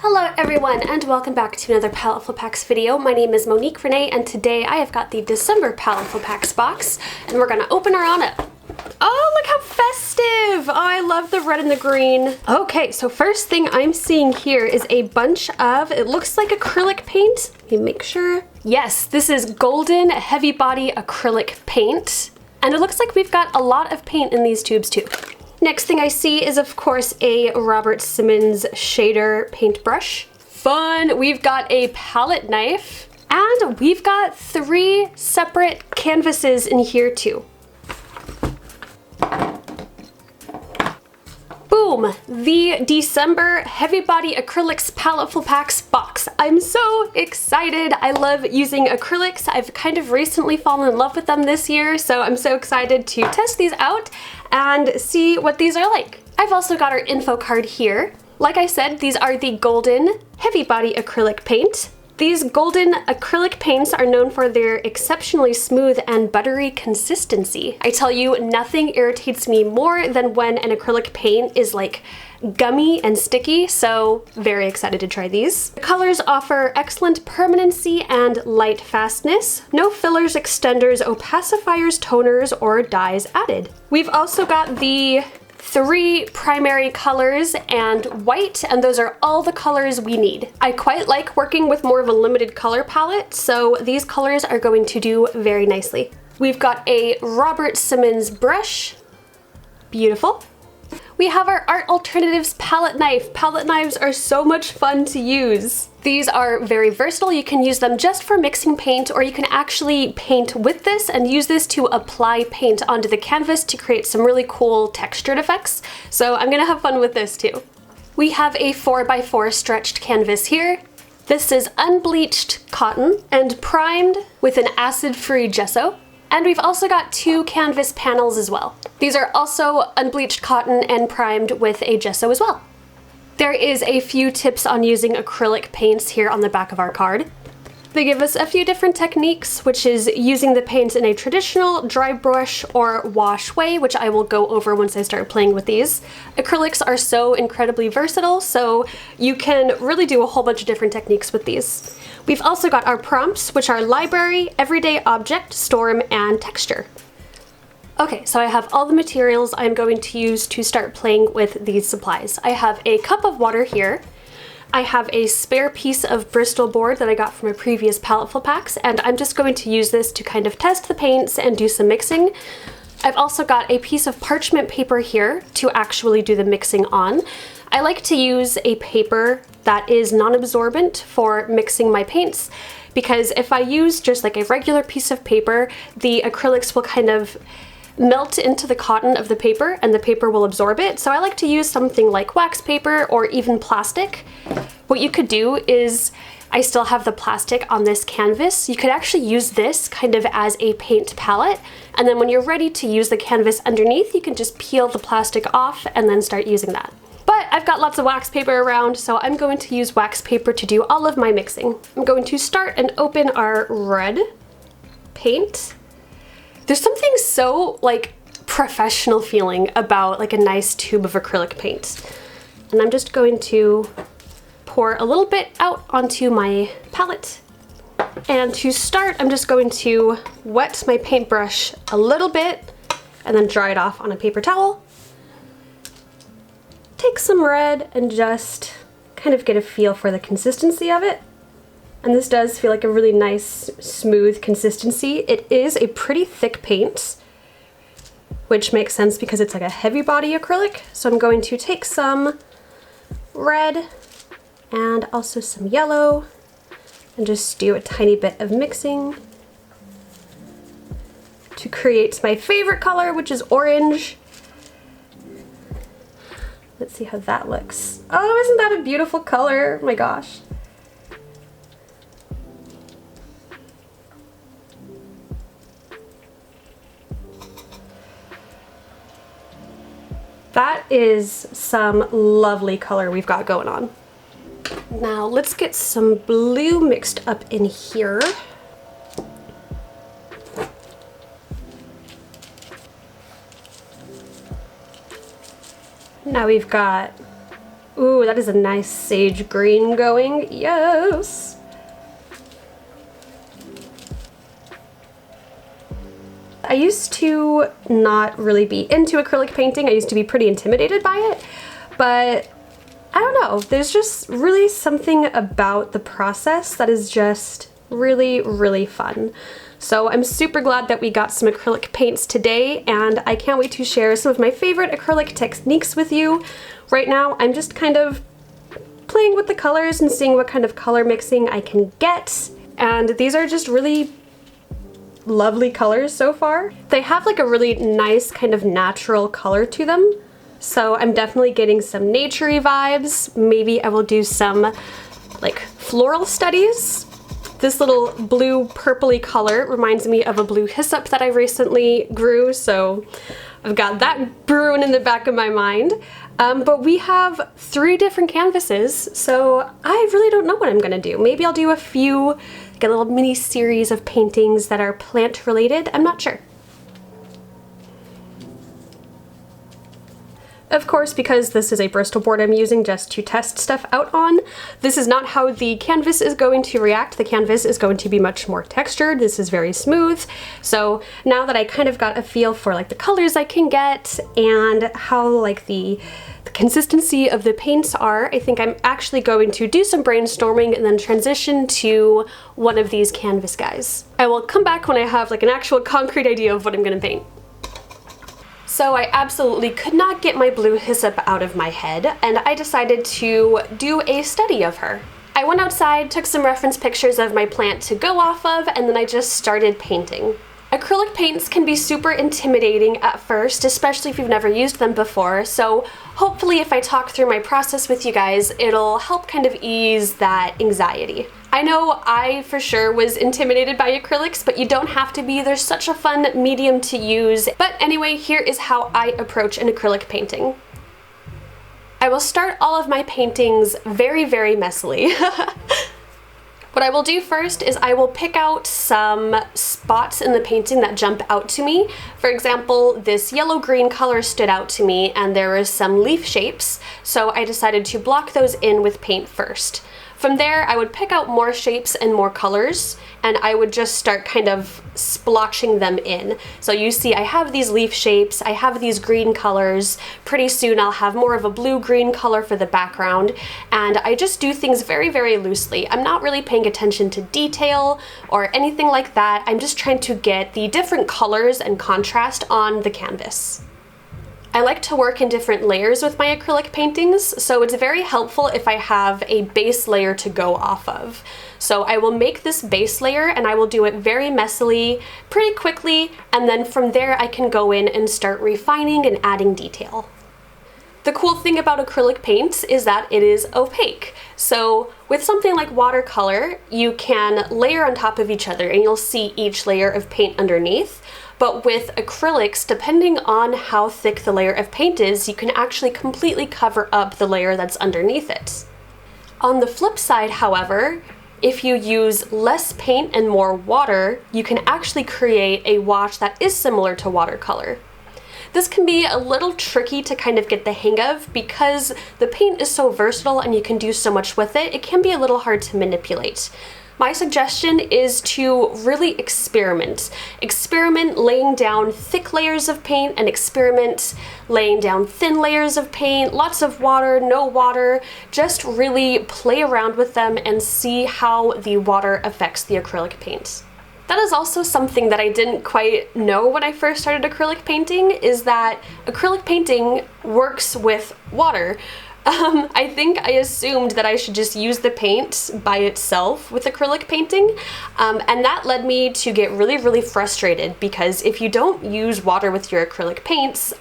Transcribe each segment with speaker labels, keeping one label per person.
Speaker 1: Hello everyone and welcome back to another Paletteful Packs video. My name is Monique Renee and today I have got the December Paletteful Packs box and we're gonna open her on up. Oh, look how festive! Oh, I love the red and the green. Okay, so first thing I'm seeing here is a bunch of, it looks like acrylic paint. Let me make sure. Yes, this is golden heavy body acrylic paint. And it looks like we've got a lot of paint in these tubes too. Next thing I see is, of course, a Robert Simmons shader paintbrush. Fun! We've got a palette knife, and we've got 3 separate canvases in here too. Boom! The December Heavy Body Acrylics Paletteful Packs box. I'm so excited. I love using acrylics. I've kind of recently fallen in love with them this year, so I'm so excited to test these out and see what these are like. I've also got our info card here. Like I said, these are the golden heavy body acrylic paint. These golden acrylic paints are known for their exceptionally smooth and buttery consistency. I tell you, nothing irritates me more than when an acrylic paint is like gummy and sticky, so very excited to try these. The colors offer excellent permanency and light fastness. No fillers, extenders, opacifiers, toners, or dyes added. We've also got the 3 primary colors and white, and those are all the colors we need. I quite like working with more of a limited color palette, so these colors are going to do very nicely. We've got a Robert Simmons brush. Beautiful. We have our Art Alternatives palette knife. Palette knives are so much fun to use. These are very versatile. You can use them just for mixing paint, or you can actually paint with this and use this to apply paint onto the canvas to create some really cool textured effects. So I'm gonna have fun with this too. We have a 4x4 stretched canvas here. This is unbleached cotton and primed with an acid-free gesso. And we've also got 2 canvas panels as well. These are also unbleached cotton and primed with a gesso as well. There is a few tips on using acrylic paints here on the back of our card. They give us a few different techniques, which is using the paints in a traditional dry brush or wash way, which I will go over once I start playing with these. Acrylics are so incredibly versatile, so you can really do a whole bunch of different techniques with these. We've also got our prompts, which are library, everyday object, storm, and texture. Okay, so I have all the materials I'm going to use to start playing with these supplies. I have a cup of water here. I have a spare piece of Bristol board that I got from a previous Paletteful Packs, and I'm just going to use this to kind of test the paints and do some mixing. I've also got a piece of parchment paper here to actually do the mixing on. I like to use a paper that is non-absorbent for mixing my paints, because if I use just like a regular piece of paper, the acrylics will kind of melt into the cotton of the paper and the paper will absorb it. So I like to use something like wax paper or even plastic. What you could do is, I still have the plastic on this canvas. You could actually use this kind of as a paint palette, and then when you're ready to use the canvas underneath, you can just peel the plastic off and then start using that. But I've got lots of wax paper around, so I'm going to use wax paper to do all of my mixing. I'm going to start and open our red paint. There's something so like professional feeling about like a nice tube of acrylic paint. And I'm just going to pour a little bit out onto my palette. And to start, I'm just going to wet my paintbrush a little bit and then dry it off on a paper towel. Take some red and just kind of get a feel for the consistency of it. And this does feel like a really nice, smooth consistency. It is a pretty thick paint, which makes sense because it's like a heavy body acrylic. So I'm going to take some red and also some yellow and just do a tiny bit of mixing to create my favorite color, which is orange. Let's see how that looks. Oh, isn't that a beautiful color? Oh my gosh. That is some lovely color we've got going on. Now let's get some blue mixed up in here. Now we've got Ooh, that is a nice sage green going. Yes. I used to not really be into acrylic painting. I used to be pretty intimidated by it, but I don't know. There's just really something about the process that is just really, really fun. So I'm super glad that we got some acrylic paints today, and I can't wait to share some of my favorite acrylic techniques with you. Right now, I'm just kind of playing with the colors and seeing what kind of color mixing I can get. And these are just really lovely colors so far. They have like a really nice kind of natural color to them. So I'm definitely getting some naturey vibes. Maybe I will do some like floral studies. This little blue purpley color reminds me of a blue hyssop that I recently grew, so I've got that brewing in the back of my mind. But we have 3 different canvases, so I really don't know what I'm gonna do. Maybe I'll do a few, like a little mini series of paintings that are plant related. I'm not sure. Of course, because this is a Bristol board I'm using just to test stuff out on, this is not how the canvas is going to react. The canvas is going to be much more textured. This is very smooth. So now that I kind of got a feel for like the colors I can get and how like the consistency of the paints are, I think I'm actually going to do some brainstorming and then transition to one of these canvas guys. I will come back when I have like an actual concrete idea of what I'm gonna paint. So I absolutely could not get my blue hyssop out of my head, and I decided to do a study of her. I went outside, took some reference pictures of my plant to go off of, and then I just started painting. Acrylic paints can be super intimidating at first, especially if you've never used them before, so hopefully if I talk through my process with you guys, it'll help kind of ease that anxiety. I know I for sure was intimidated by acrylics, but you don't have to be. They're such a fun medium to use. But anyway, here is how I approach an acrylic painting. I will start all of my paintings very, very messily. What I will do first is I will pick out some spots in the painting that jump out to me. For example, this yellow-green color stood out to me and there were some leaf shapes, so I decided to block those in with paint first. From there, I would pick out more shapes and more colors, and I would just start kind of splotching them in. So you see I have these leaf shapes, I have these green colors, pretty soon I'll have more of a blue-green color for the background, and I just do things very, very loosely. I'm not really paying attention to detail or anything like that. I'm just trying to get the different colors and contrast on the canvas. I like to work in different layers with my acrylic paintings, so it's very helpful if I have a base layer to go off of. So I will make this base layer and I will do it very messily, pretty quickly, and then from there I can go in and start refining and adding detail. The cool thing about acrylic paints is that it is opaque. So with something like watercolor, you can layer on top of each other and you'll see each layer of paint underneath. But with acrylics, depending on how thick the layer of paint is, you can actually completely cover up the layer that's underneath it. On the flip side, however, if you use less paint and more water, you can actually create a wash that is similar to watercolor. This can be a little tricky to kind of get the hang of because the paint is so versatile and you can do so much with it, it can be a little hard to manipulate. My suggestion is to really experiment. Experiment laying down thick layers of paint and experiment laying down thin layers of paint, lots of water, no water. Just really play around with them and see how the water affects the acrylic paint. That is also something that I didn't quite know when I first started acrylic painting, is that acrylic painting works with water. I think I assumed that I should just use the paint by itself with acrylic painting, and that led me to get really, really frustrated because if you don't use water with your acrylic paints,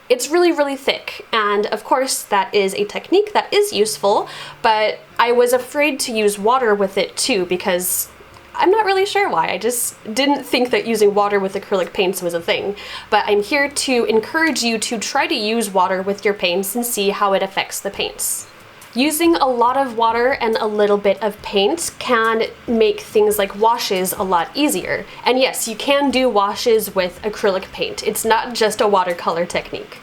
Speaker 1: it's really, really thick. And of course, that is a technique that is useful, but I was afraid to use water with it too because I'm not really sure why. I just didn't think that using water with acrylic paints was a thing. But I'm here to encourage you to try to use water with your paints and see how it affects the paints. Using a lot of water and a little bit of paint can make things like washes a lot easier. And yes, you can do washes with acrylic paint. It's not just a watercolor technique.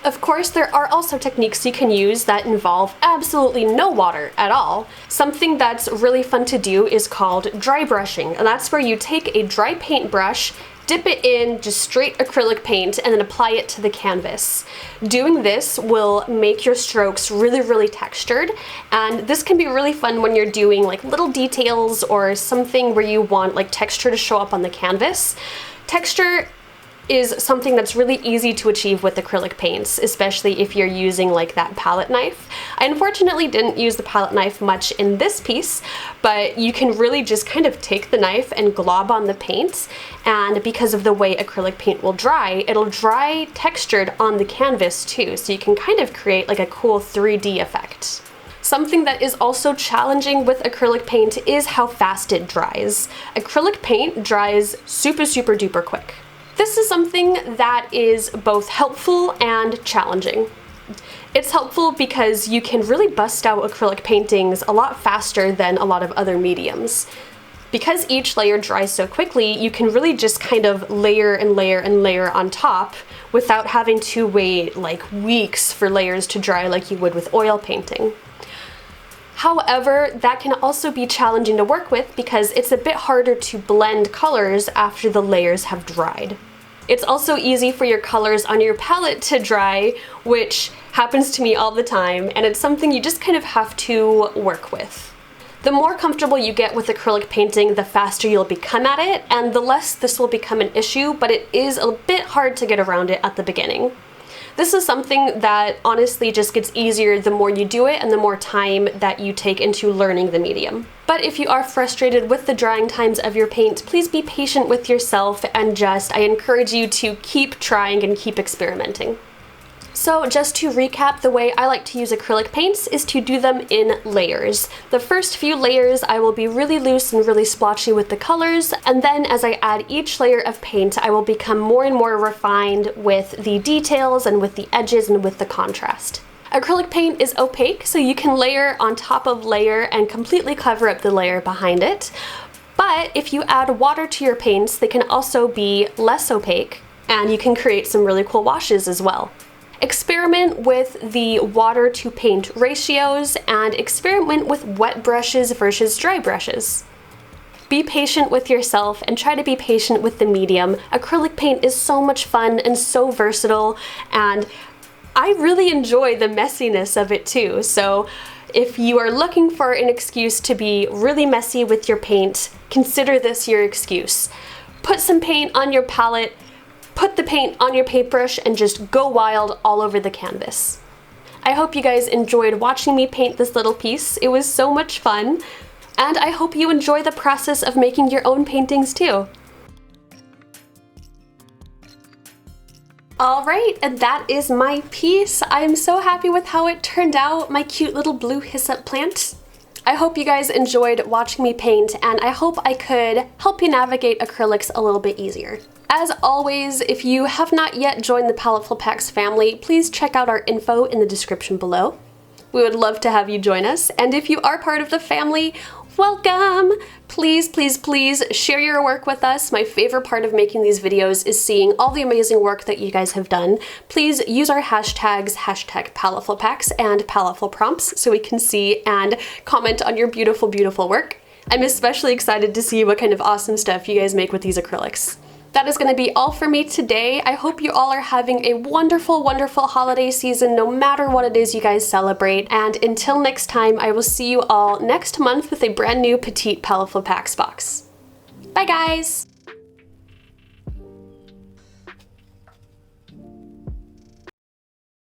Speaker 1: Of course, there are also techniques you can use that involve absolutely no water at all. Something that's really fun to do is called dry brushing, and that's where you take a dry paintbrush, dip it in just straight acrylic paint, and then apply it to the canvas. Doing this will make your strokes really, really textured, and this can be really fun when you're doing like little details or something where you want like texture to show up on the canvas. Texture is something that's really easy to achieve with acrylic paints, especially if you're using like that palette knife. I unfortunately didn't use the palette knife much in this piece, but you can really just kind of take the knife and glob on the paint, and because of the way acrylic paint will dry, it'll dry textured on the canvas too, so you can kind of create like a cool 3D effect. Something that is also challenging with acrylic paint is how fast it dries. Acrylic paint dries super, super duper quick. This is something that is both helpful and challenging. It's helpful because you can really bust out acrylic paintings a lot faster than a lot of other mediums. Because each layer dries so quickly, you can really just kind of layer and layer and layer on top without having to wait like weeks for layers to dry like you would with oil painting. However, that can also be challenging to work with because it's a bit harder to blend colors after the layers have dried. It's also easy for your colors on your palette to dry, which happens to me all the time, and it's something you just kind of have to work with. The more comfortable you get with acrylic painting, the faster you'll become at it, and the less this will become an issue, but it is a bit hard to get around it at the beginning. This is something that honestly just gets easier the more you do it and the more time that you take into learning the medium. But if you are frustrated with the drying times of your paint, please be patient with yourself and I encourage you to keep trying and keep experimenting. So just to recap, the way I like to use acrylic paints is to do them in layers. The first few layers I will be really loose and really splotchy with the colors, and then as I add each layer of paint, I will become more and more refined with the details and with the edges and with the contrast. Acrylic paint is opaque, so you can layer on top of layer and completely cover up the layer behind it. But if you add water to your paints, they can also be less opaque, and you can create some really cool washes as well. Experiment with the water to paint ratios and experiment with wet brushes versus dry brushes. Be patient with yourself and try to be patient with the medium. Acrylic paint is so much fun and so versatile, and I really enjoy the messiness of it too. So if you are looking for an excuse to be really messy with your paint, consider this your excuse. Put some paint on your palette, put the paint on your paintbrush, and just go wild all over the canvas. I hope you guys enjoyed watching me paint this little piece. It was so much fun, and I hope you enjoy the process of making your own paintings too. Alright, and that is my piece. I'm so happy with how it turned out, my cute little blue hyssop plant. I hope you guys enjoyed watching me paint, and I hope I could help you navigate acrylics a little bit easier. As always, if you have not yet joined the Paletteful Packs family, please check out our info in the description below. We would love to have you join us, and if you are part of the family, welcome! Please, please, please share your work with us. My favorite part of making these videos is seeing all the amazing work that you guys have done. Please use our hashtags, hashtag Paletteful Packs and Paletteful Prompts, so we can see and comment on your beautiful, beautiful work. I'm especially excited to see what kind of awesome stuff you guys make with these acrylics. That is going to be all for me today. I hope you all are having a wonderful, wonderful holiday season, no matter what it is you guys celebrate. And until next time, I will see you all next month with a brand new Petite Paletteful Packs box. Bye guys!